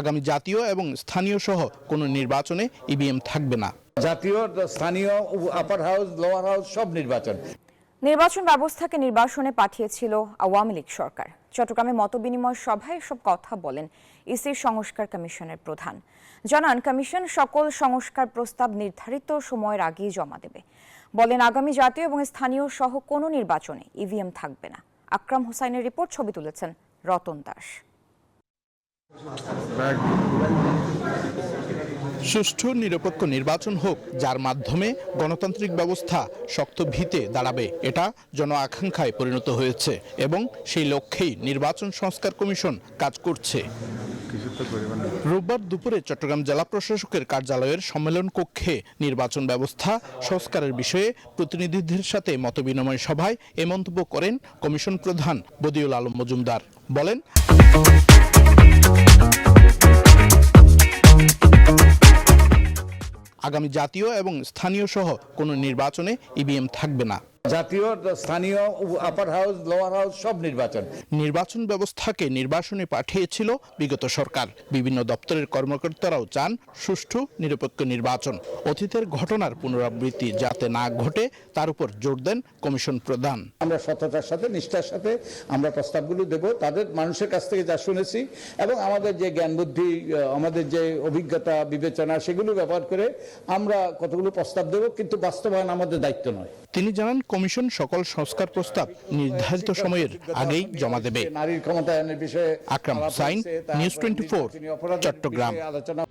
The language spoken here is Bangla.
আগামী জাতীয় এবং স্থানীয় সহ কোনো নির্বাচনে ইভিএম থাকবে না। জাতীয়, স্থানীয়, আপার হাউস, লোয়ার হাউস সব নির্বাচন। নির্বাচন ব্যবস্থাকে নির্বাসনে পাঠিয়েছিল আওয়ামী লীগ সরকার। চট্টগ্রামে মতবিনিময় সভায় এসব কথা বলেন ইসির সংস্কার কমিশনের প্রধান। জানান, কমিশন সকল সংস্কার প্রস্তাব নির্ধারিত সময়ের আগেই জমা দেবে। বলেন, আগামী জাতীয় এবং স্থানীয় সহ কোনো নির্বাচনে ইভিএম থাকবে না। আকরাম হোসাইনের রিপোর্ট, ছবি তুলেছেন রতন দাস। সুষ্ঠু নিরপেক্ষ নির্বাচন হোক, যার মাধ্যমে গণতান্ত্রিক ব্যবস্থা শক্ত ভিতে দাঁড়াবে, এটা জন আকাঙ্ক্ষায় পরিণত হয়েছে এবং সেই লক্ষ্যেই নির্বাচন সংস্কার কমিশন কাজ করছে। রোববার দুপুরে চট্টগ্রাম জেলা প্রশাসকের কার্যালয়ের সম্মেলন কক্ষে নির্বাচন ব্যবস্থা সংস্কারের বিষয়ে প্রতিনিধিদের সাথে মতবিনিময় সভায় এ মন্তব্য করেন কমিশন প্রধান বদিউল আলম মজুমদার। বলেন, আগামী জাতীয় এবং স্থানীয় সহ কোনো নির্বাচনে ইভিএম থাকবে না। জাতীয়, স্থানীয়, আপার হাউস, লোয়ার হাউস সব নির্বাচন। নির্বাচন ব্যবস্থাকে নির্বাসনে পাঠিয়েছিল বিগত সরকার। বিভিন্ন দপ্তরের কর্মকর্তারাও চান সুষ্ঠু নিরপেক্ষ নির্বাচন। অতীতের ঘটনার পুনরাবৃত্তি যাতে না ঘটে তার উপর জোর দেন কমিশন প্রধান। আমরা সততার সাথে, নিষ্ঠার সাথে আমরা প্রস্তাবগুলো দেব, তাদের মানুষের কাছ থেকে যা শুনেছি এবং আমাদের যে জ্ঞান বুদ্ধি, আমাদের যে অভিজ্ঞতা, বিবেচনা, সেগুলো ব্যবহার করে আমরা কতগুলো প্রস্তাব দেব, কিন্তু বাস্তবায়ন আমাদের দায়িত্ব নয়। তিনি জানান, কমিশন সকল সংস্কার প্রস্তাব নির্ধারিত সময়ের আগেই জমা দেবে। নারীর ক্ষমতায়নের বিষয়ে আকরাম হোসাইন, নিউজ 24, চট্টগ্রাম। আলোচনা